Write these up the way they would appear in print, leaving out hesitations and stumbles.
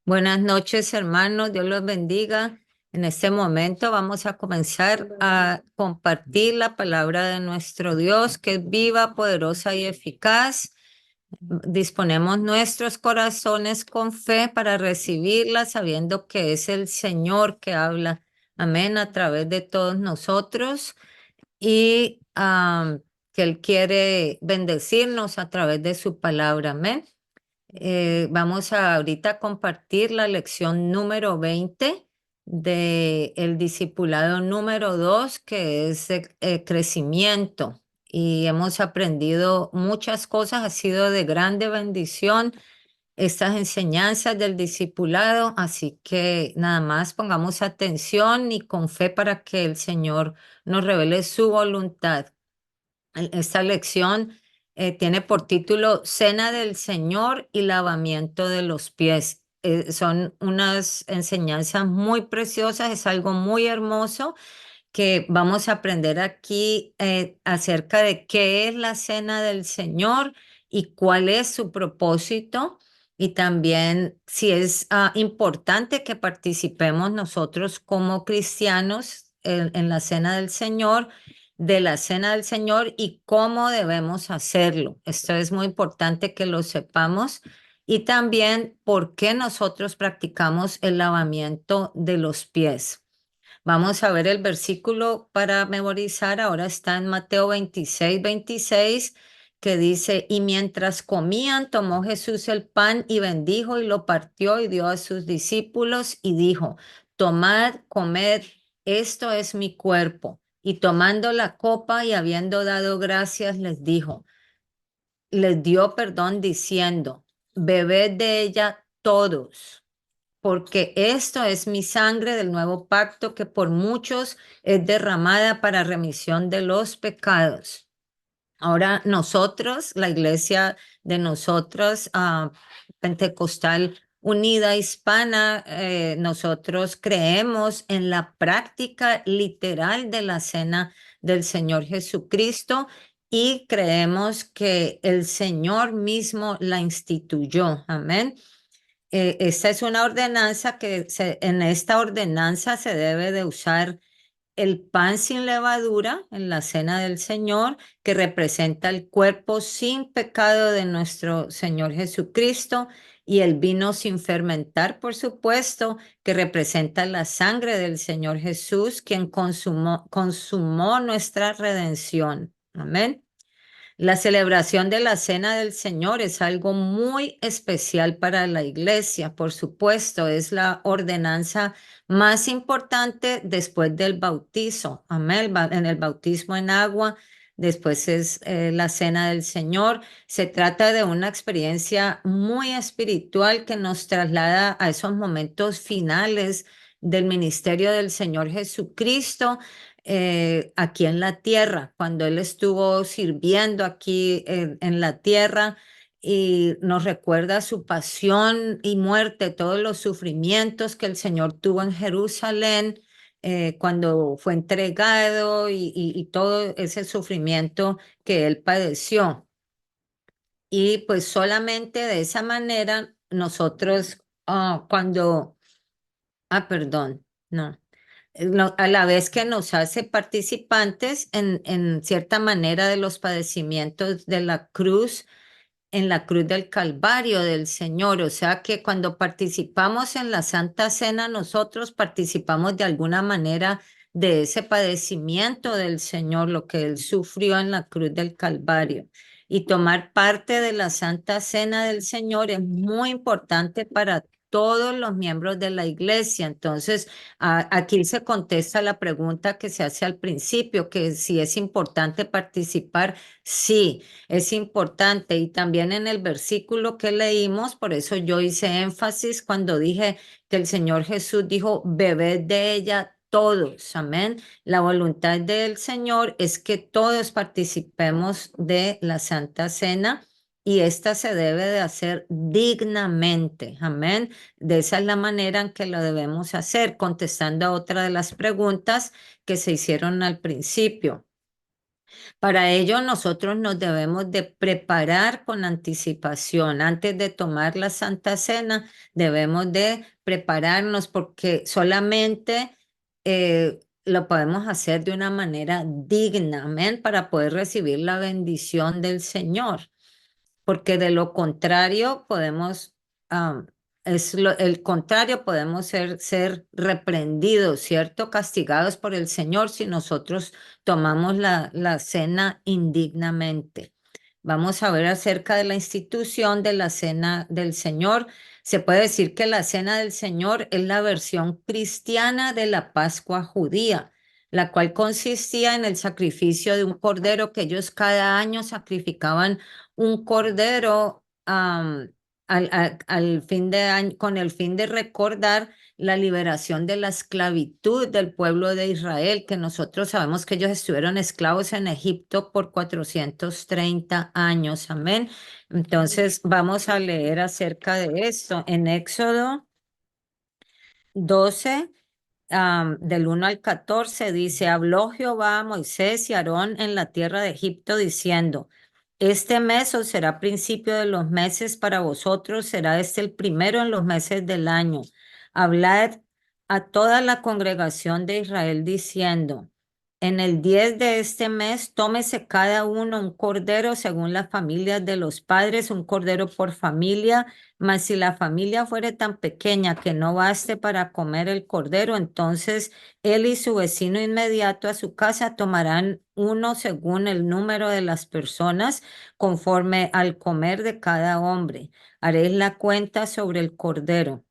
Buenas noches, hermanos. Dios los bendiga. En este momento vamos a comenzar a compartir la palabra de nuestro Dios, que es viva, poderosa y eficaz. Disponemos nuestros corazones con fe para recibirla, sabiendo que es el Señor que habla. Amén, a través de todos nosotros y que Él quiere bendecirnos a través de su palabra. Amén. Vamos a ahorita compartir la lección número 20 de el discipulado número 2, que es crecimiento. Y hemos aprendido muchas cosas, ha sido de grande bendición estas enseñanzas del discipulado, así que nada más pongamos atención y con fe para que el Señor nos revele su voluntad. Esta lección tiene por título Cena del Señor y lavamiento de los pies. Son unas enseñanzas muy preciosas, es algo muy hermoso que vamos a aprender aquí acerca de qué es la Cena del Señor y cuál es su propósito. Y también si es importante que participemos nosotros como cristianos en la Cena del Señor, de la Cena del Señor y cómo debemos hacerlo. Esto es muy importante que lo sepamos. Y también por qué nosotros practicamos el lavamiento de los pies. Vamos a ver el versículo para memorizar. Ahora está en Mateo 26, que dice, y mientras comían, tomó Jesús el pan y bendijo y lo partió y dio a sus discípulos y dijo, tomad, comed, esto es mi cuerpo. Y tomando la copa y habiendo dado gracias, les dio perdón diciendo, bebed de ella todos, porque esto es mi sangre del nuevo pacto que por muchos es derramada para remisión de los pecados. Ahora nosotros, la iglesia de nosotros, Pentecostal Unida Hispana, nosotros creemos en la práctica literal de la cena del Señor Jesucristo y creemos que el Señor mismo la instituyó. Amén. Esta es una ordenanza en esta ordenanza se debe de usar el pan sin levadura en la cena del Señor, que representa el cuerpo sin pecado de nuestro Señor Jesucristo, y el vino sin fermentar, por supuesto, que representa la sangre del Señor Jesús, quien consumó nuestra redención. Amén. La celebración de la Cena del Señor es algo muy especial para la iglesia, por supuesto, es la ordenanza más importante después del bautizo. Amén. En el bautismo en agua, después es la Cena del Señor. Se trata de una experiencia muy espiritual que nos traslada a esos momentos finales del ministerio del Señor Jesucristo aquí en la tierra, cuando Él estuvo sirviendo aquí en la tierra y nos recuerda su pasión y muerte, todos los sufrimientos que el Señor tuvo en Jerusalén cuando fue entregado y todo ese sufrimiento que Él padeció. Y pues solamente de esa manera nosotros perdón, no a la vez que nos hace participantes en cierta manera de los padecimientos de la cruz, en la cruz del Calvario del Señor. O sea que cuando participamos en la Santa Cena, nosotros participamos de alguna manera de ese padecimiento del Señor, lo que Él sufrió en la cruz del Calvario. Y tomar parte de la Santa Cena del Señor es muy importante para todos los miembros de la iglesia. Entonces, aquí se contesta la pregunta que se hace al principio, que si es importante participar. Sí, es importante. Y también en el versículo que leímos, por eso yo hice énfasis cuando dije que el Señor Jesús dijo, bebed de ella todos. Amén. La voluntad del Señor es que todos participemos de la Santa Cena. Y esta se debe de hacer dignamente. Amén. De esa es la manera en que lo debemos hacer, contestando a otra de las preguntas que se hicieron al principio. Para ello, nosotros nos debemos de preparar con anticipación. Antes de tomar la Santa Cena, debemos de prepararnos porque solamente lo podemos hacer de una manera digna, amén, para poder recibir la bendición del Señor, porque de lo contrario podemos, el contrario, podemos ser reprendidos, ¿cierto? Castigados por el Señor si nosotros tomamos la cena indignamente. Vamos a ver acerca de la institución de la cena del Señor. Se puede decir que la cena del Señor es la versión cristiana de la Pascua judía, la cual consistía en el sacrificio de un cordero que ellos cada año sacrificaban un cordero al fin de año, con el fin de recordar la liberación de la esclavitud del pueblo de Israel, que nosotros sabemos que ellos estuvieron esclavos en Egipto por 430 años. Amén. Entonces vamos a leer acerca de esto en Éxodo 12 del 1 al 14 dice, habló Jehová a Moisés y Aarón en la tierra de Egipto diciendo, este mes os será principio de los meses para vosotros, será este el primero en los meses del año. Hablad a toda la congregación de Israel diciendo, en el 10 de este mes tómese cada uno un cordero según las familias de los padres, un cordero por familia, mas si la familia fuere tan pequeña que no baste para comer el cordero, entonces él y su vecino inmediato a su casa tomarán uno según el número de las personas, conforme al comer de cada hombre. Haréis la cuenta sobre el cordero.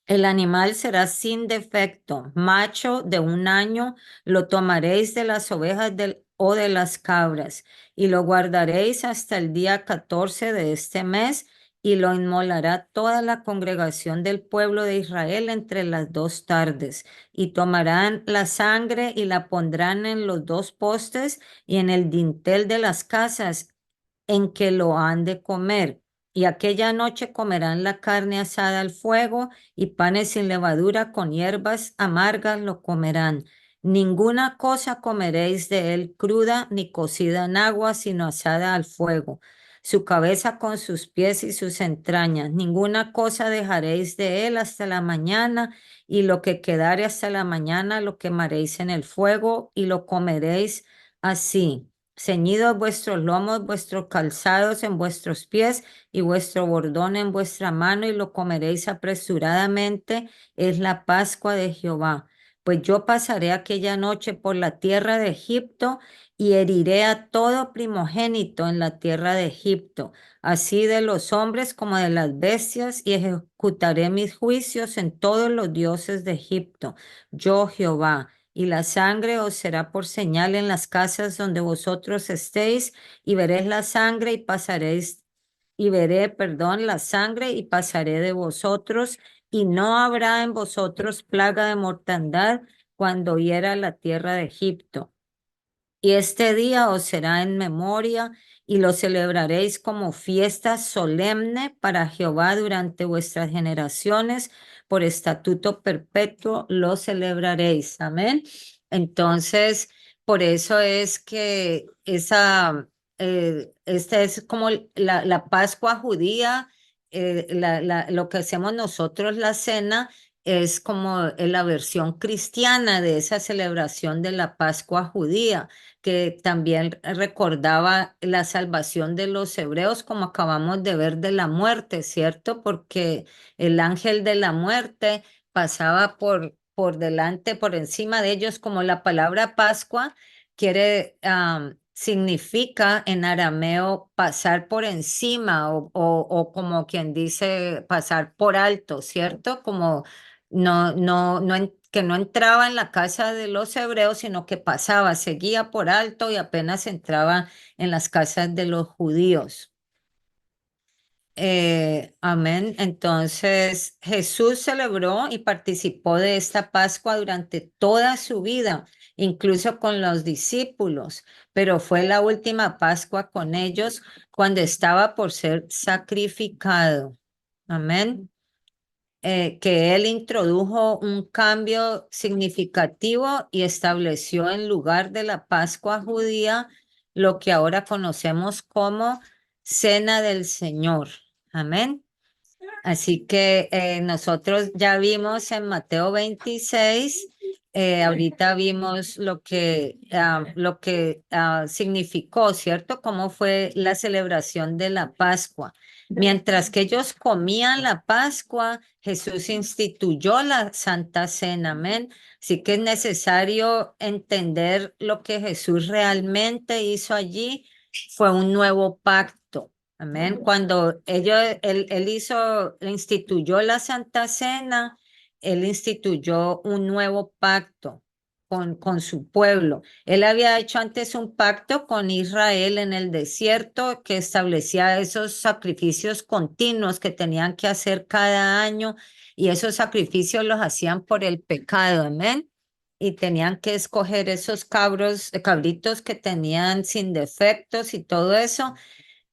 El animal será sin defecto, macho de un año, lo tomaréis de las ovejas o de las cabras, y lo guardaréis hasta el día 14 de este mes, y lo inmolará toda la congregación del pueblo de Israel entre las dos tardes, y tomarán la sangre y la pondrán en los dos postes y en el dintel de las casas en que lo han de comer. Y aquella noche comerán la carne asada al fuego y panes sin levadura con hierbas amargas lo comerán. Ninguna cosa comeréis de él cruda ni cocida en agua, sino asada al fuego. Su cabeza con sus pies y sus entrañas. Ninguna cosa dejaréis de él hasta la mañana, y lo que quedare hasta la mañana lo quemaréis en el fuego y lo comeréis así. Ceñidos vuestros lomos, vuestros calzados en vuestros pies y vuestro bordón en vuestra mano, y lo comeréis apresuradamente, es la Pascua de Jehová. Pues yo pasaré aquella noche por la tierra de Egipto y heriré a todo primogénito en la tierra de Egipto, así de los hombres como de las bestias, y ejecutaré mis juicios en todos los dioses de Egipto. Yo Jehová. Y la sangre os será por señal en las casas donde vosotros estéis, y veréis la sangre y pasaréis, y veré, perdón, la sangre y pasaré de vosotros, y no habrá en vosotros plaga de mortandad cuando hiera la tierra de Egipto. Y este día os será en memoria y lo celebraréis como fiesta solemne para Jehová durante vuestras generaciones. Por estatuto perpetuo lo celebraréis. Amén. Entonces, por eso es que esta es como la Pascua judía, lo que hacemos nosotros, la cena es como la versión cristiana de esa celebración de la Pascua judía, que también recordaba la salvación de los hebreos, como acabamos de ver de la muerte, ¿cierto? Porque el ángel de la muerte pasaba por delante, por encima de ellos, como la palabra Pascua significa en arameo pasar por encima o como quien dice pasar por alto, ¿cierto? Como que no entraba en la casa de los hebreos, sino que pasaba, seguía por alto y apenas entraba en las casas de los judíos. Amén. Entonces Jesús celebró y participó de esta Pascua durante toda su vida, incluso con los discípulos, pero fue la última Pascua con ellos cuando estaba por ser sacrificado. Amén. Que él introdujo un cambio significativo y estableció en lugar de la Pascua judía lo que ahora conocemos como Cena del Señor. Amén. Así que nosotros ya vimos en Mateo 26, ahorita vimos lo que significó, ¿cierto? Cómo fue la celebración de la Pascua. Mientras que ellos comían la Pascua, Jesús instituyó la Santa Cena, amén. Así que es necesario entender lo que Jesús realmente hizo allí. Fue un nuevo pacto. Amén. Cuando él instituyó la Santa Cena, él instituyó un nuevo pacto con su pueblo. Él había hecho antes un pacto con Israel en el desierto que establecía esos sacrificios continuos que tenían que hacer cada año y esos sacrificios los hacían por el pecado. Amén. Y tenían que escoger esos cabritos que tenían sin defectos y todo eso,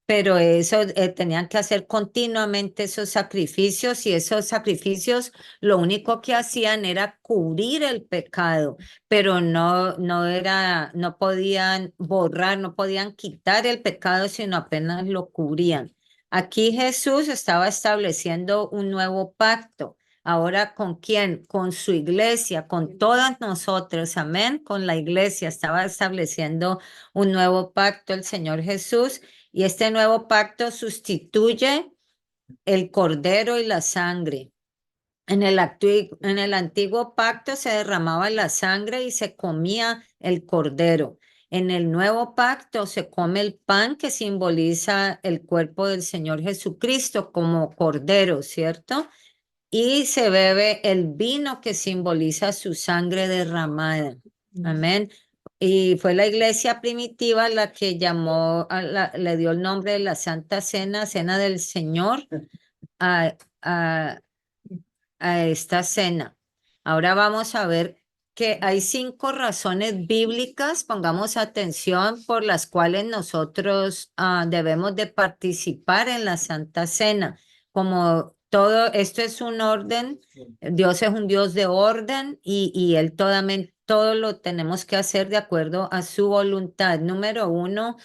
pero eso tenían que hacer continuamente esos sacrificios y esos sacrificios lo único que hacían era cubrir el pecado, pero no podían borrar, no podían quitar el pecado, sino apenas lo cubrían. Aquí Jesús estaba estableciendo un nuevo pacto. Ahora, ¿con quién? Con su iglesia, con todas nosotros, amén. Con la iglesia estaba estableciendo un nuevo pacto el Señor Jesús. Y este nuevo pacto sustituye el cordero y la sangre. En el antiguo pacto se derramaba la sangre y se comía el cordero. En el nuevo pacto se come el pan que simboliza el cuerpo del Señor Jesucristo como cordero, ¿cierto? Y se bebe el vino que simboliza su sangre derramada. Amén. Y fue la iglesia primitiva la que le dio el nombre de la Santa Cena, Cena del Señor, a, a, a esta cena. Ahora vamos a ver que hay 5 razones bíblicas, pongamos atención, por las cuales nosotros debemos de participar en la Santa Cena. Como todo esto es un orden, Dios es un Dios de orden y Él todo lo tenemos que hacer de acuerdo a su voluntad. Número 1.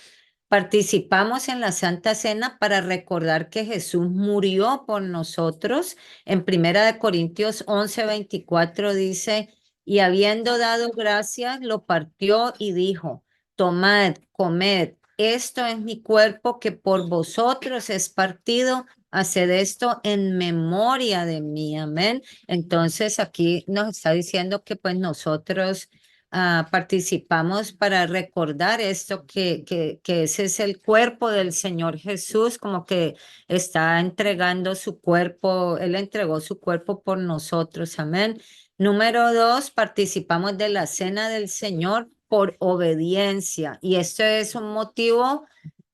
Participamos en la Santa Cena para recordar que Jesús murió por nosotros. En Primera de Corintios 11:24 dice, y habiendo dado gracias, lo partió y dijo, tomad, comed, esto es mi cuerpo que por vosotros es partido. Haced esto en memoria de mí. Amén. Entonces aquí nos está diciendo que pues nosotros participamos para recordar esto, que ese es el cuerpo del Señor Jesús, como que está entregando su cuerpo, Él entregó su cuerpo por nosotros, amén. Número 2, participamos de la cena del Señor por obediencia, y esto es un motivo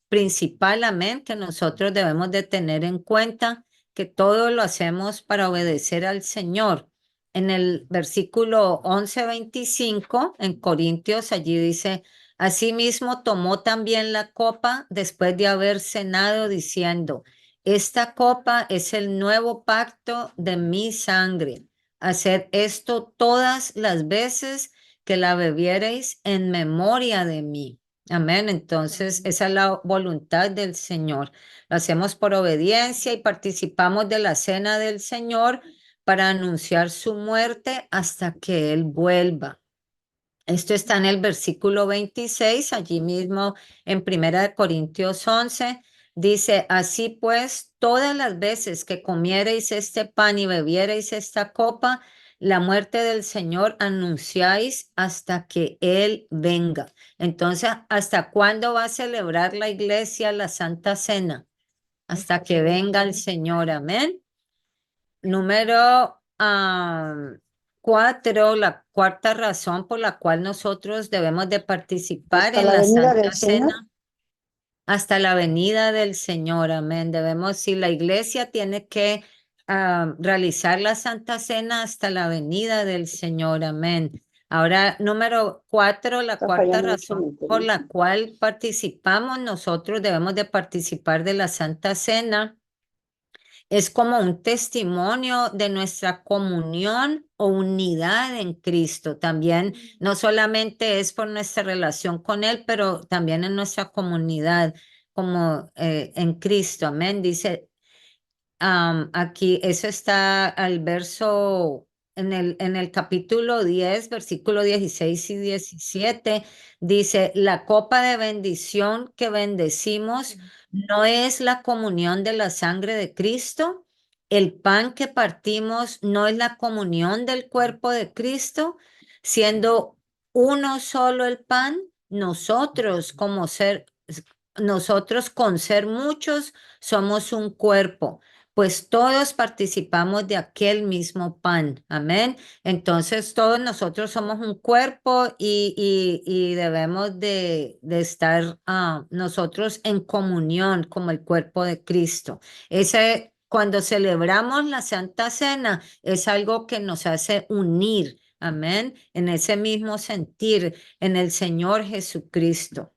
principal, amén, que nosotros debemos de tener en cuenta, que todo lo hacemos para obedecer al Señor. En el versículo 11:25, en Corintios, allí dice, asimismo tomó también la copa después de haber cenado, diciendo, esta copa es el nuevo pacto de mi sangre. Haced esto todas las veces que la bebiereis en memoria de mí. Amén. Entonces, esa es la voluntad del Señor. Lo hacemos por obediencia y participamos de la cena del Señor para anunciar su muerte hasta que Él vuelva. Esto está en el versículo 26, allí mismo en Primera de Corintios 11. Dice, así pues, todas las veces que comiereis este pan y bebiereis esta copa, la muerte del Señor anunciáis hasta que Él venga. Entonces, ¿hasta cuándo va a celebrar la iglesia la Santa Cena? Hasta que venga el Señor. Amén. Número 4, la cuarta razón por la cual nosotros debemos de participar Hasta en la la venida Santa del Señor. Cena hasta la venida del Señor. Amén. Si la iglesia tiene que realizar la Santa Cena hasta la venida del Señor. Amén. Ahora, número 4, la Está cuarta fallando mucho razón mi por internet. la cual participamos, nosotros debemos de participar de la Santa Cena Es como un testimonio de nuestra comunión o unidad en Cristo. También no solamente es por nuestra relación con Él, pero también en nuestra comunidad como en Cristo. Amén. Dice aquí, eso está al verso, en el capítulo 10 versículo 16 y 17 dice, la copa de bendición que bendecimos no es la comunión de la sangre de Cristo, el pan que partimos no es la comunión del cuerpo de Cristo, siendo uno solo el pan, nosotros con ser muchos somos un cuerpo pues todos participamos de aquel mismo pan. Amén. Entonces todos nosotros somos un cuerpo y debemos de estar nosotros en comunión como el cuerpo de Cristo. Cuando celebramos la Santa Cena es algo que nos hace unir. Amén. En ese mismo sentir en el Señor Jesucristo.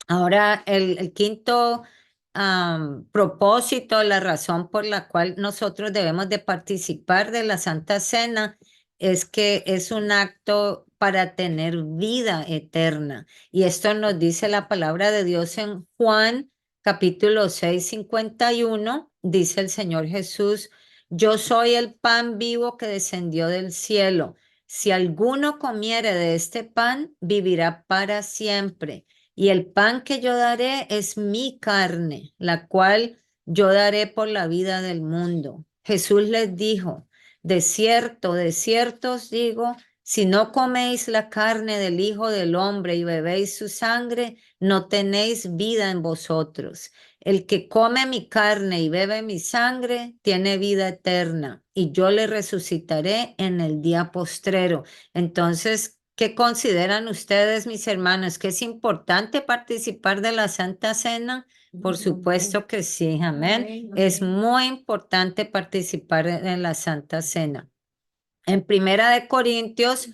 Ahora, el quinto propósito, la razón por la cual nosotros debemos de participar de la Santa Cena es que es un acto para tener vida eterna. Y esto nos dice la palabra de Dios en Juan capítulo 6, 51. Dice el Señor Jesús, yo soy el pan vivo que descendió del cielo. Si alguno comiere de este pan, vivirá para siempre. Y el pan que yo daré es mi carne, la cual yo daré por la vida del mundo. Jesús les dijo, de cierto os digo, si no coméis la carne del Hijo del Hombre y bebéis su sangre, no tenéis vida en vosotros. El que come mi carne y bebe mi sangre, tiene vida eterna, y yo le resucitaré en el día postrero. Entonces, ¿qué consideran ustedes, mis hermanos? ¿Que es importante participar de la Santa Cena? Por supuesto que sí, amén. Es muy importante participar en la Santa Cena. En Primera de Corintios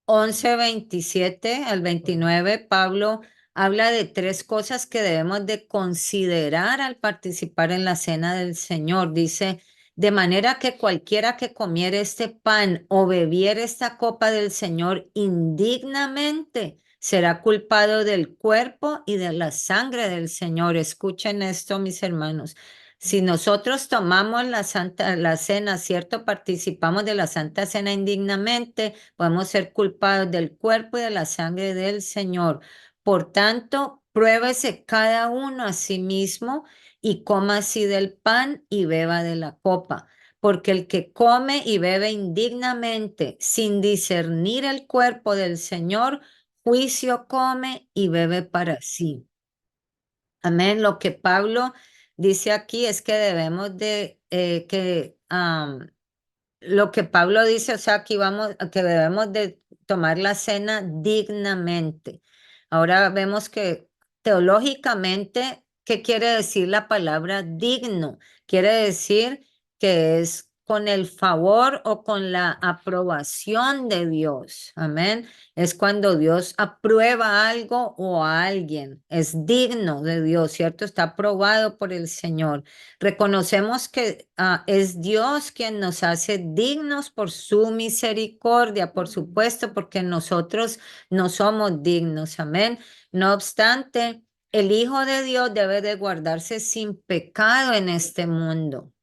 11, 27 al 29, Pablo habla de tres cosas que debemos de considerar al participar en la cena del Señor. Dice, de manera que cualquiera que comiere este pan o bebiere esta copa del Señor indignamente será culpado del cuerpo y de la sangre del Señor. Escuchen esto, mis hermanos. Si nosotros tomamos la cena, ¿cierto? Participamos de la Santa Cena indignamente, podemos ser culpados del cuerpo y de la sangre del Señor. Por tanto, pruébese cada uno a sí mismo y coma así del pan y beba de la copa. Porque el que come y bebe indignamente, sin discernir el cuerpo del Señor, juicio come y bebe para sí. Amén. Lo que Pablo dice aquí es que debemos lo que Pablo dice, o sea, aquí vamos, que debemos de tomar la cena dignamente. Ahora vemos que teológicamente, ¿qué quiere decir la palabra digno? Quiere decir que es con el favor o con la aprobación de Dios. Amén. Es cuando Dios aprueba algo o a alguien. Es digno de Dios, ¿cierto? Está aprobado por el Señor. Reconocemos que es Dios quien nos hace dignos por su misericordia, por supuesto, porque nosotros no somos dignos. Amén. No obstante, el Hijo de Dios debe de guardarse sin pecado en este mundo.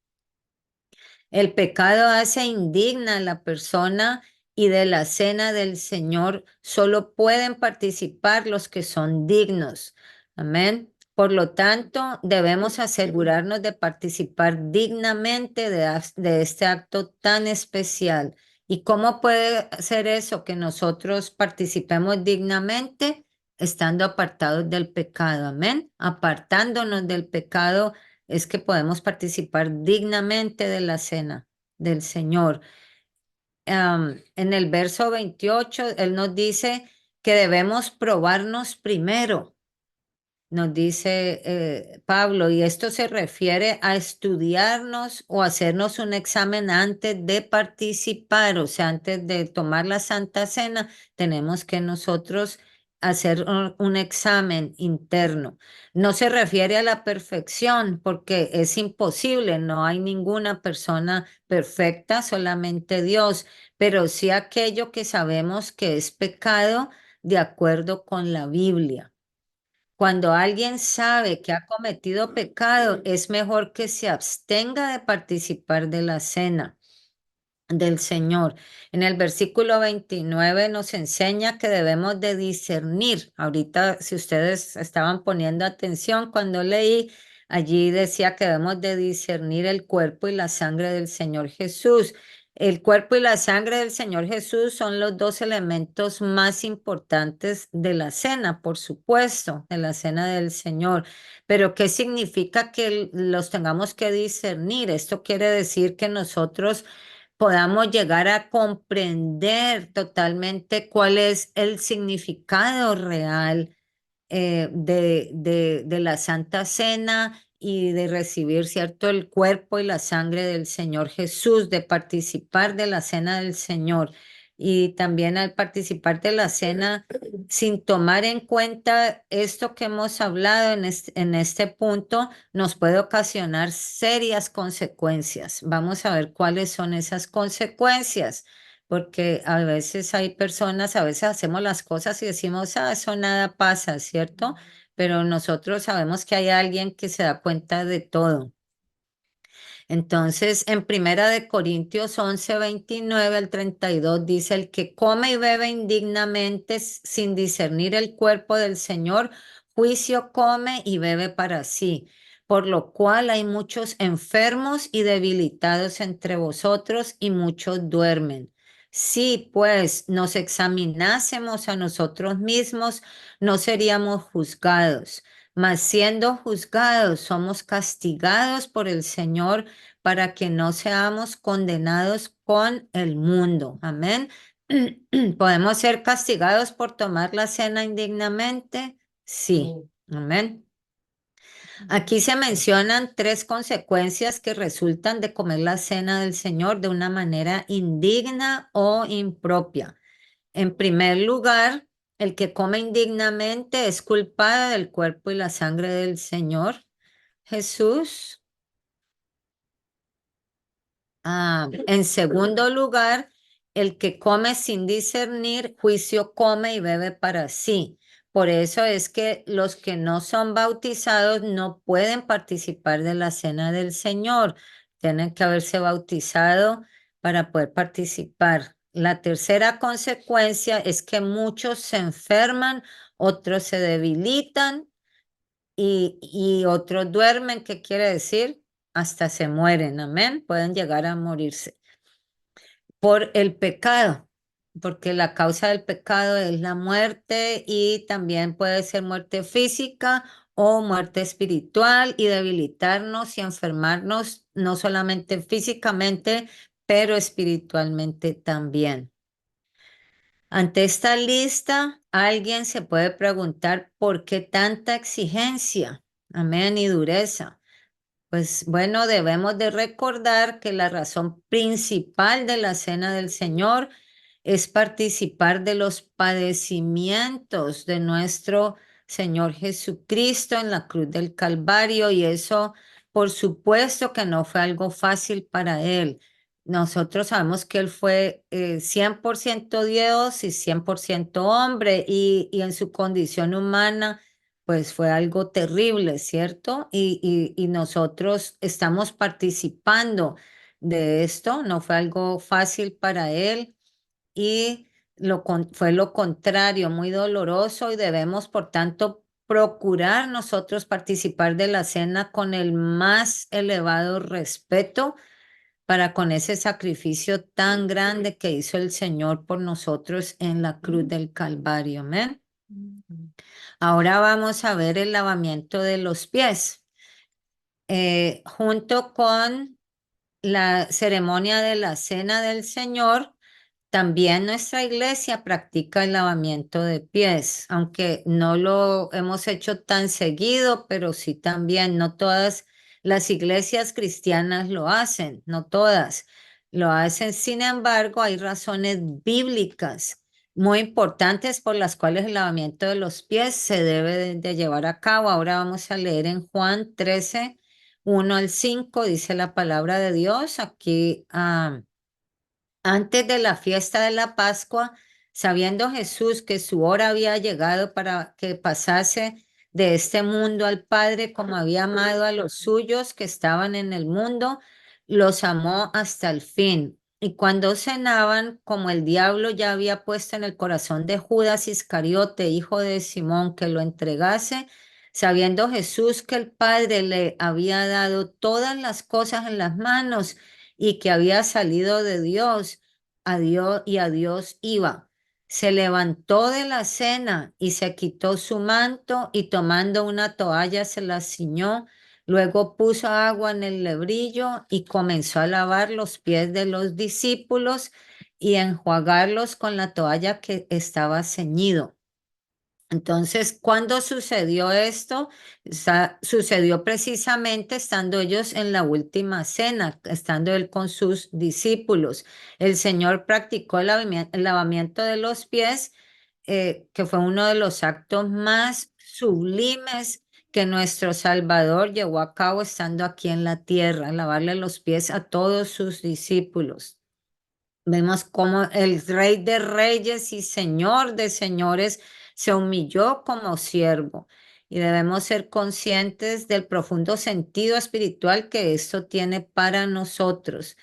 El pecado hace indigna a la persona y de la cena del Señor solo pueden participar los que son dignos. Amén. Por lo tanto, debemos asegurarnos de participar dignamente de este acto tan especial. ¿Y cómo puede ser eso, que nosotros participemos dignamente? Estando apartados del pecado. Amén. Apartándonos del pecado es que podemos participar dignamente de la cena del Señor. En el verso 28, Él nos dice que debemos probarnos primero, nos dice Pablo, y esto se refiere a estudiarnos o hacernos un examen antes de participar, o sea, antes de tomar la Santa Cena, tenemos que nosotros hacer un examen interno. No se refiere a la perfección porque es imposible, no hay ninguna persona perfecta, solamente Dios, pero sí aquello que sabemos que es pecado de acuerdo con la Biblia. Cuando alguien sabe que ha cometido pecado, es mejor que se abstenga de participar de la cena del Señor. En el versículo 29 nos enseña que debemos de discernir. Ahorita, si ustedes estaban poniendo atención, cuando leí, allí decía que debemos de discernir el cuerpo y la sangre del Señor Jesús. El cuerpo y la sangre del Señor Jesús son los dos elementos más importantes de la cena, por supuesto, de la cena del Señor. Pero ¿qué significa que los tengamos que discernir? Esto quiere decir que nosotros podamos llegar a comprender totalmente cuál es el significado real de la Santa Cena y de recibir, ¿cierto?, el cuerpo y la sangre del Señor Jesús, de participar de la cena del Señor. Y también al participar de la cena, sin tomar en cuenta esto que hemos hablado en este punto, nos puede ocasionar serias consecuencias. Vamos a ver cuáles son esas consecuencias, porque a veces hay personas, a veces hacemos las cosas y decimos, ah, eso nada pasa, ¿cierto? Pero nosotros sabemos que hay alguien que se da cuenta de todo. Entonces, en Primera de Corintios 11, 29 al 32 dice, el que come y bebe indignamente sin discernir el cuerpo del Señor, juicio come y bebe para sí, por lo cual hay muchos enfermos y debilitados entre vosotros y muchos duermen. Si pues nos examinásemos a nosotros mismos, no seríamos juzgados, mas siendo juzgados, somos castigados por el Señor para que no seamos condenados con el mundo. Amén. ¿Podemos ser castigados por tomar la cena indignamente? Sí. Amén. Aquí se mencionan tres consecuencias que resultan de comer la cena del Señor de una manera indigna o impropia. En primer lugar, el que come indignamente es culpado del cuerpo y la sangre del Señor Jesús. En segundo lugar, el que come sin discernir, juicio come y bebe para sí. Por eso es que los que no son bautizados no pueden participar de la cena del Señor. Tienen que haberse bautizado para poder participar. La tercera consecuencia es que muchos se enferman, otros se debilitan y otros duermen. ¿Qué quiere decir? Hasta se mueren, amén. Pueden llegar a morirse por el pecado, porque la causa del pecado es la muerte y también puede ser muerte física o muerte espiritual y debilitarnos y enfermarnos no solamente físicamente, pero espiritualmente también. Ante esta lista, alguien se puede preguntar por qué tanta exigencia, amén, y dureza. Pues bueno, debemos de recordar que la razón principal de la cena del Señor es participar de los padecimientos de nuestro Señor Jesucristo en la cruz del Calvario y eso, por supuesto que no fue algo fácil para Él. Nosotros sabemos que Él fue 100% Dios y 100% hombre y en su condición humana pues fue algo terrible, ¿cierto? Y nosotros estamos participando de esto, no fue algo fácil para Él y fue lo contrario, muy doloroso y debemos, por tanto, procurar nosotros participar de la cena con el más elevado respeto para con ese sacrificio tan grande que hizo el Señor por nosotros en la cruz del Calvario. Amén. Ahora vamos a ver el lavamiento de los pies. Junto con la ceremonia de la Cena del Señor, también nuestra iglesia practica el lavamiento de pies, aunque no lo hemos hecho tan seguido, pero sí también, no todas las iglesias cristianas lo hacen, no todas lo hacen. Sin embargo, hay razones bíblicas muy importantes por las cuales el lavamiento de los pies se debe de llevar a cabo. Ahora vamos a leer en Juan 13, 1 al 5, dice la palabra de Dios. Aquí, antes de la fiesta de la Pascua, sabiendo Jesús que su hora había llegado para que pasase de este mundo al Padre, como había amado a los suyos que estaban en el mundo, los amó hasta el fin. Y cuando cenaban, como el diablo ya había puesto en el corazón de Judas Iscariote, hijo de Simón, que lo entregase, sabiendo Jesús que el Padre le había dado todas las cosas en las manos y que había salido de Dios, a Dios y a Dios iba. Se levantó de la cena y se quitó su manto y tomando una toalla se la ciñó. Luego puso agua en el lebrillo y comenzó a lavar los pies de los discípulos y a enjuagarlos con la toalla que estaba ceñido. Entonces, ¿cuándo sucedió esto? Sucedió precisamente estando ellos en la última cena, estando él con sus discípulos. El Señor practicó el lavamiento de los pies, que fue uno de los actos más sublimes que nuestro Salvador llevó a cabo estando aquí en la tierra, lavarle los pies a todos sus discípulos. Vemos cómo el Rey de Reyes y Señor de Señores se humilló como siervo. Y debemos ser conscientes del profundo sentido espiritual que esto tiene para nosotros.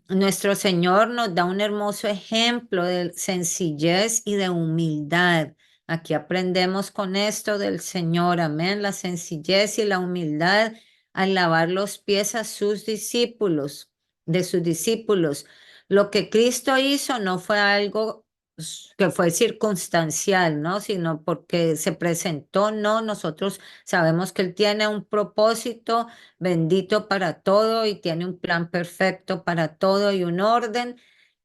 Nuestro Señor nos da un hermoso ejemplo de sencillez y de humildad. Aquí aprendemos con esto del Señor, amén, la sencillez y la humildad al lavar los pies a sus discípulos, de sus discípulos. Lo que Cristo hizo no fue algo que fue circunstancial, ¿no? Sino porque se presentó, no, nosotros sabemos que Él tiene un propósito bendito para todo y tiene un plan perfecto para todo y un orden.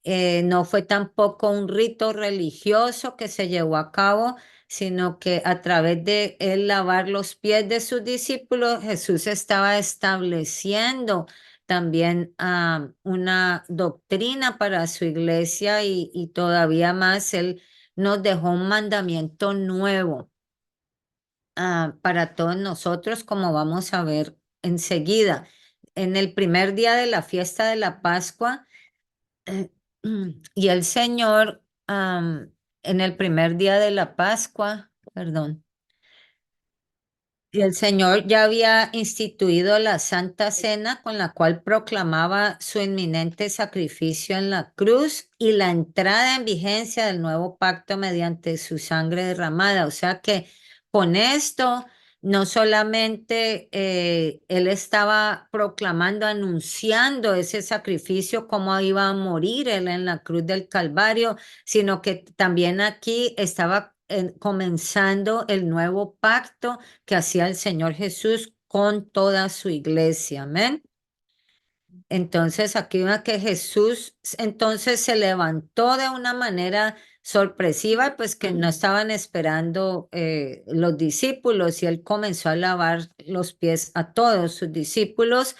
No fue tampoco un rito religioso que se llevó a cabo, sino que a través de él lavar los pies de sus discípulos, Jesús estaba estableciendo también una doctrina para su iglesia y todavía más, él nos dejó un mandamiento nuevo para todos nosotros, como vamos a ver enseguida. En el primer día de la fiesta de la Pascua, eh, y el Señor, en el primer día de la Pascua, perdón, y el Señor ya había instituido la Santa Cena con la cual proclamaba su inminente sacrificio en la cruz y la entrada en vigencia del nuevo pacto mediante su sangre derramada. O sea que con esto no solamente él estaba proclamando, anunciando ese sacrificio, cómo iba a morir él en la cruz del Calvario, sino que también aquí estaba comenzando el nuevo pacto que hacía el Señor Jesús con toda su iglesia. Amén. Entonces aquí vemos que Jesús entonces se levantó de una manera sorpresiva, pues que no estaban esperando los discípulos y él comenzó a lavar los pies a todos sus discípulos.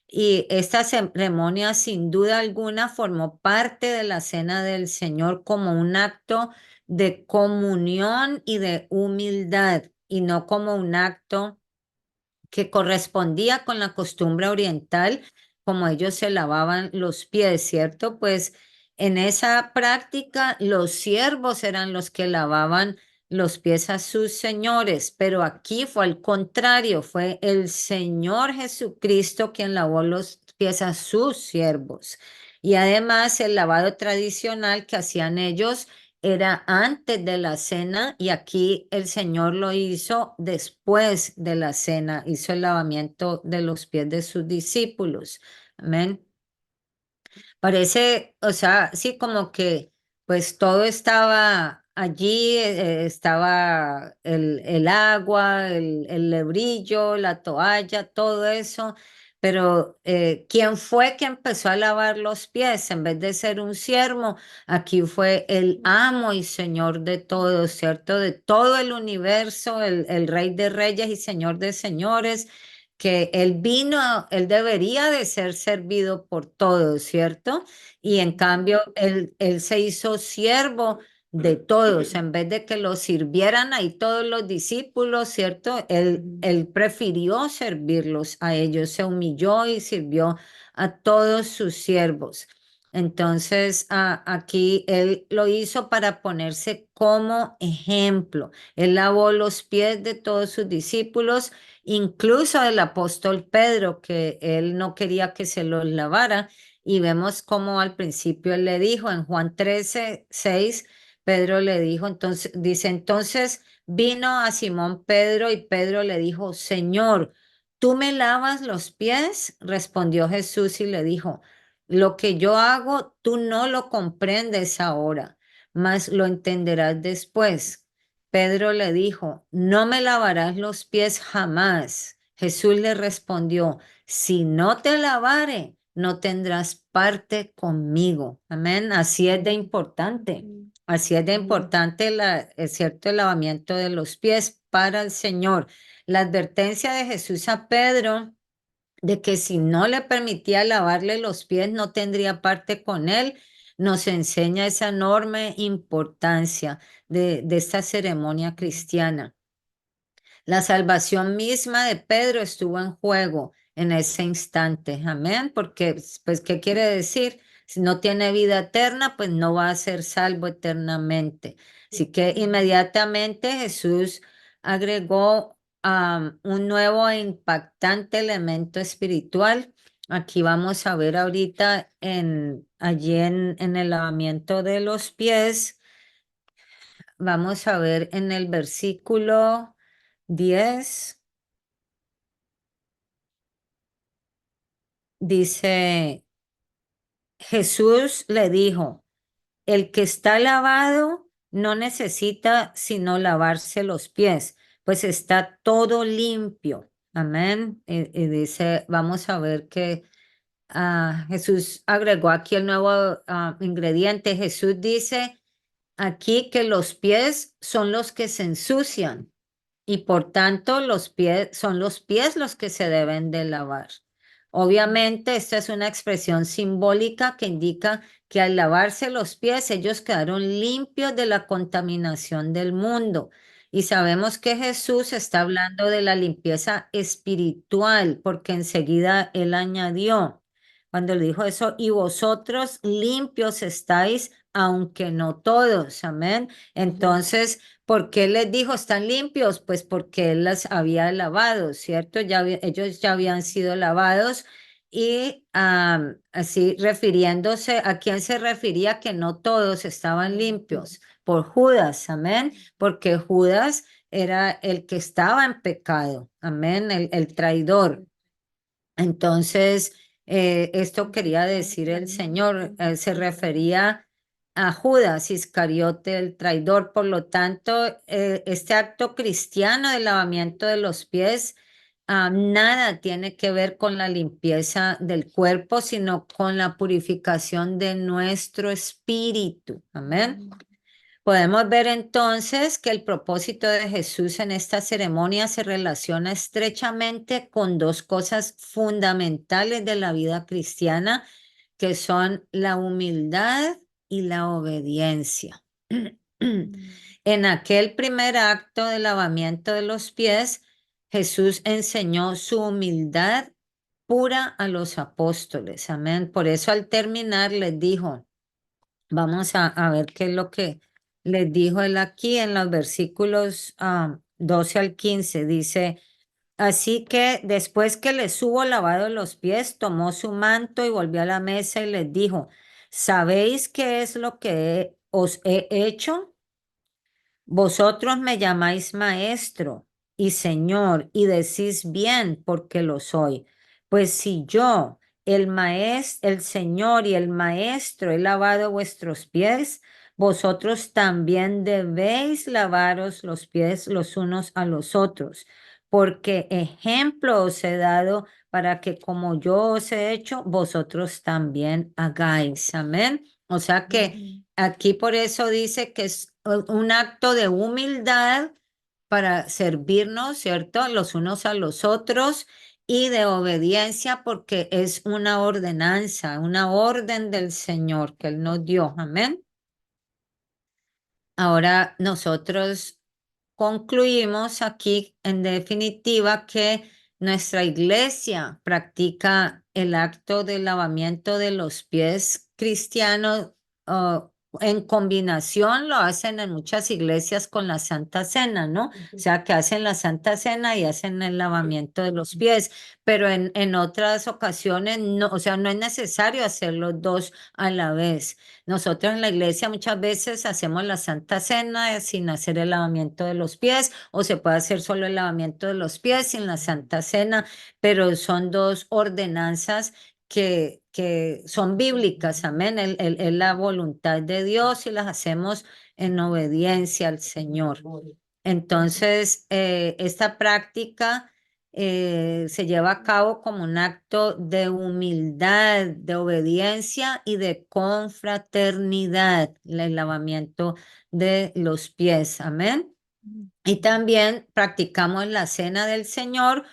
Y esta ceremonia sin duda alguna formó parte de la cena del Señor como un acto de comunión y de humildad y no como un acto que correspondía con la costumbre oriental, como ellos se lavaban los pies, ¿cierto? Pues en esa práctica los siervos eran los que lavaban los pies a sus señores, pero aquí fue al contrario, fue el Señor Jesucristo quien lavó los pies a sus siervos. Y además el lavado tradicional que hacían ellos era antes de la cena y aquí el Señor lo hizo después de la cena, hizo el lavamiento de los pies de sus discípulos. Amén. Parece, o sea, sí, como que pues todo estaba allí, estaba el agua, el lebrillo, la toalla, todo eso, pero ¿quién fue que empezó a lavar los pies en vez de ser un siervo? Aquí fue el amo y señor de todo, ¿cierto? De todo el universo, el rey de reyes y señor de señores que él vino, él debería de ser servido por todos, ¿cierto? Y en cambio, él se hizo siervo de todos, en vez de que los sirvieran ahí todos los discípulos, ¿cierto? Él prefirió servirlos a ellos, se humilló y sirvió a todos sus siervos. Entonces, aquí él lo hizo para ponerse como ejemplo. Él lavó los pies de todos sus discípulos, incluso del apóstol Pedro, que él no quería que se los lavara. Y vemos cómo al principio él le dijo en Juan 13:6, Pedro le dijo, entonces, dice, entonces vino a Simón Pedro y Pedro le dijo, Señor, ¿tú me lavas los pies? Respondió Jesús y le dijo, lo que yo hago, tú no lo comprendes ahora, mas lo entenderás después. Pedro le dijo, no me lavarás los pies jamás. Jesús le respondió, si no te lavare, no tendrás parte conmigo. Amén. Así es de importante. Así es de importante es cierto, el lavamiento de los pies para el Señor. La advertencia de Jesús a Pedro de que si no le permitía lavarle los pies, no tendría parte con él, nos enseña esa enorme importancia de esta ceremonia cristiana. La salvación misma de Pedro estuvo en juego en ese instante. Amén. Porque, pues, ¿qué quiere decir? Si no tiene vida eterna, pues no va a ser salvo eternamente. Así que inmediatamente Jesús agregó un nuevo e impactante elemento espiritual. Aquí vamos a ver ahorita allí en el lavamiento de los pies. Vamos a ver en el versículo 10. Dice, Jesús le dijo, el que está lavado no necesita sino lavarse los pies, pues está todo limpio. Amén. Y dice, vamos a ver que Jesús agregó aquí el nuevo ingrediente. Jesús dice aquí que los pies son los que se ensucian y por tanto los pies son los pies los que se deben de lavar. Obviamente, esta es una expresión simbólica que indica que al lavarse los pies ellos quedaron limpios de la contaminación del mundo. Y sabemos que Jesús está hablando de la limpieza espiritual, porque enseguida él añadió, cuando le dijo eso, y vosotros limpios estáis, aunque no todos. Amén. Entonces, ¿por qué les dijo están limpios? Pues porque él las había lavado, ¿cierto? Ellos ya habían sido lavados y así refiriéndose, ¿a quién se refería? Que no todos estaban limpios, por Judas, amén, porque Judas era el que estaba en pecado, amén, el traidor. Entonces, esto quería decir el Señor, se refería a Judas Iscariote, el traidor. Por lo tanto, este acto cristiano de lavamiento de los pies, nada tiene que ver con la limpieza del cuerpo, sino con la purificación de nuestro espíritu. Amén. Podemos ver entonces que el propósito de Jesús en esta ceremonia se relaciona estrechamente con dos cosas fundamentales de la vida cristiana, que son la humildad y la obediencia. En aquel primer acto de lavamiento de los pies, Jesús enseñó su humildad pura a los apóstoles. Amén. Por eso al terminar les dijo, vamos a ver qué es lo que les dijo él aquí en los versículos 12 al 15. Dice, así que después que les hubo lavado los pies, tomó su manto y volvió a la mesa y les dijo, ¿sabéis qué es lo que os he hecho? Vosotros me llamáis maestro y señor y decís bien porque lo soy. Pues si yo, el maestro, el señor y el maestro he lavado vuestros pies, vosotros también debéis lavaros los pies los unos a los otros, porque ejemplo os he dado para que como yo os he hecho, vosotros también hagáis. Amén. O sea que aquí por eso dice que es un acto de humildad para servirnos, ¿cierto? Los unos a los otros y de obediencia porque es una ordenanza, una orden del Señor que Él nos dio. Amén. Ahora nosotros concluimos aquí en definitiva que nuestra iglesia practica el acto de lavamiento de los pies cristianos, oh, en combinación, lo hacen en muchas iglesias con la Santa Cena, ¿no? O sea, que hacen la Santa Cena y hacen el lavamiento de los pies, pero en otras ocasiones no, o sea, no es necesario hacer los dos a la vez. Nosotros en la iglesia muchas veces hacemos la Santa Cena sin hacer el lavamiento de los pies, o se puede hacer solo el lavamiento de los pies sin la Santa Cena, pero son dos ordenanzas que son bíblicas, amén. Es la voluntad de Dios y las hacemos en obediencia al Señor. Entonces, esta práctica se lleva a cabo como un acto de humildad, de obediencia y de confraternidad, el lavamiento de los pies. Amén. Y también practicamos la cena del Señor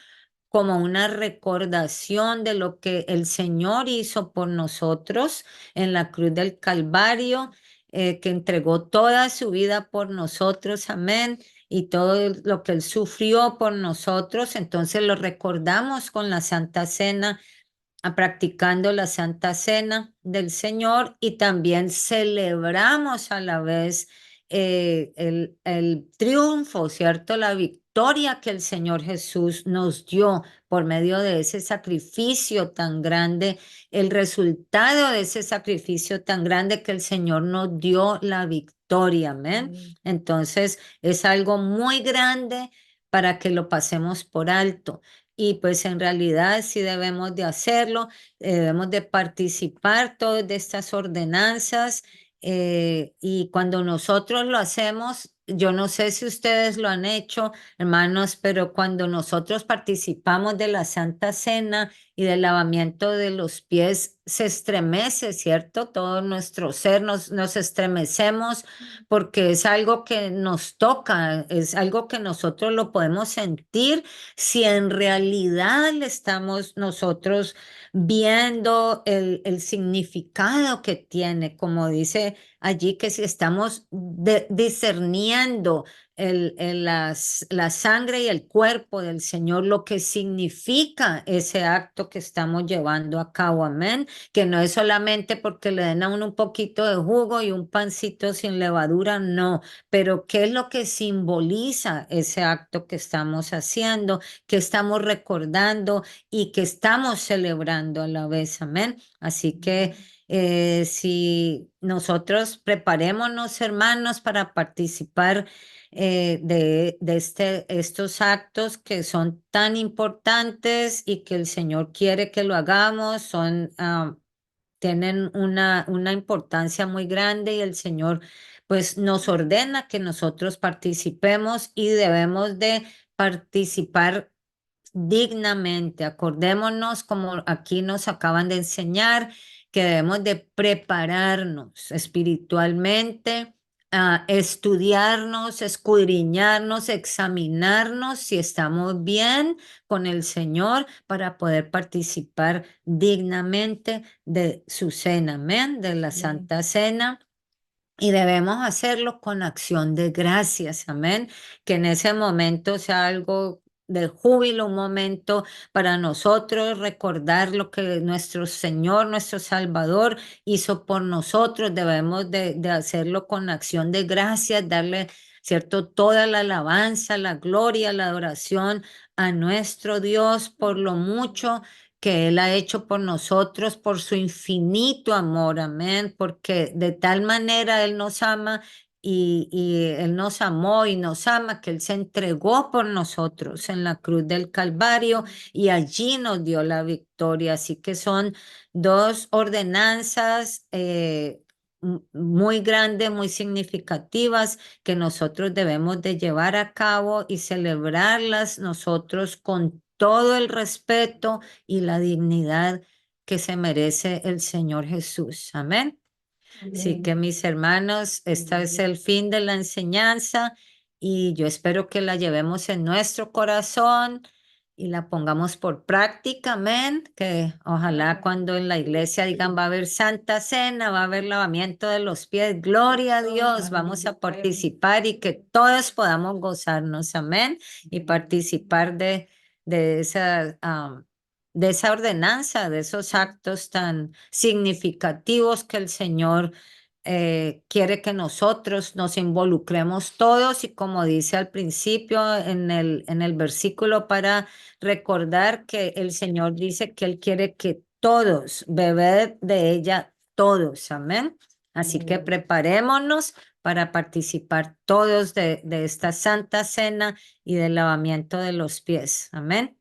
como una recordación de lo que el Señor hizo por nosotros en la cruz del Calvario, que entregó toda su vida por nosotros, amén, y todo lo que Él sufrió por nosotros. Entonces lo recordamos con la Santa Cena, practicando la Santa Cena del Señor, y también celebramos a la vez el triunfo, ¿cierto? La victoria que el Señor Jesús nos dio por medio de ese sacrificio tan grande, el resultado de ese sacrificio tan grande que el Señor nos dio la victoria, amén. Entonces es algo muy grande para que lo pasemos por alto. Y pues en realidad sí debemos de hacerlo, debemos de participar todas de estas ordenanzas, y cuando nosotros lo hacemos, yo no sé si ustedes lo han hecho, hermanos, pero cuando nosotros participamos de la Santa Cena y del lavamiento de los pies, se estremece, ¿cierto? Todo nuestro ser nos estremecemos porque es algo que nos toca, es algo que nosotros lo podemos sentir si en realidad le estamos nosotros viendo el significado que tiene, como dice allí, que si estamos discerniendo la sangre y el cuerpo del Señor, lo que significa ese acto que estamos llevando a cabo, amén, que no es solamente porque le den a uno un poquito de jugo y un pancito sin levadura, no, pero qué es lo que simboliza ese acto que estamos haciendo, que estamos recordando y que estamos celebrando a la vez, amén. Así que si nosotros preparémonos, hermanos, para participar de estos actos que son tan importantes y que el Señor quiere que lo hagamos, tienen una importancia muy grande, y el Señor pues nos ordena que nosotros participemos y debemos de participar dignamente. Acordémonos, como aquí nos acaban de enseñar, que debemos de prepararnos espiritualmente, estudiarnos, escudriñarnos, examinarnos si estamos bien con el Señor para poder participar dignamente de su cena, amén, de la Santa Cena. Y debemos hacerlo con acción de gracias, amén. Que en ese momento sea algo de júbilo, un momento para nosotros recordar lo que nuestro Señor, nuestro Salvador hizo por nosotros. Debemos de hacerlo con acción de gracias, darle, cierto, toda la alabanza, la gloria, la adoración a nuestro Dios por lo mucho que Él ha hecho por nosotros, por su infinito amor, amén, porque de tal manera Él nos ama, y Él nos amó y nos ama, que Él se entregó por nosotros en la cruz del Calvario y allí nos dio la victoria. Así que son dos ordenanzas muy grandes, muy significativas, que nosotros debemos de llevar a cabo y celebrarlas nosotros con todo el respeto y la dignidad que se merece el Señor Jesús. Amén. Así que mis hermanos, este es el fin de la enseñanza, y yo espero que la llevemos en nuestro corazón y la pongamos por práctica, amén, que ojalá cuando en la iglesia digan va a haber Santa Cena, va a haber lavamiento de los pies, gloria a Dios, vamos a participar y que todos podamos gozarnos, amén, y participar de esa, de esa ordenanza, de esos actos tan significativos que el Señor quiere que nosotros nos involucremos todos y como dice al principio en el versículo para recordar que el Señor dice que Él quiere que todos, beber de ella todos, amén. Así que preparémonos para participar todos de esta Santa Cena y del lavamiento de los pies, amén.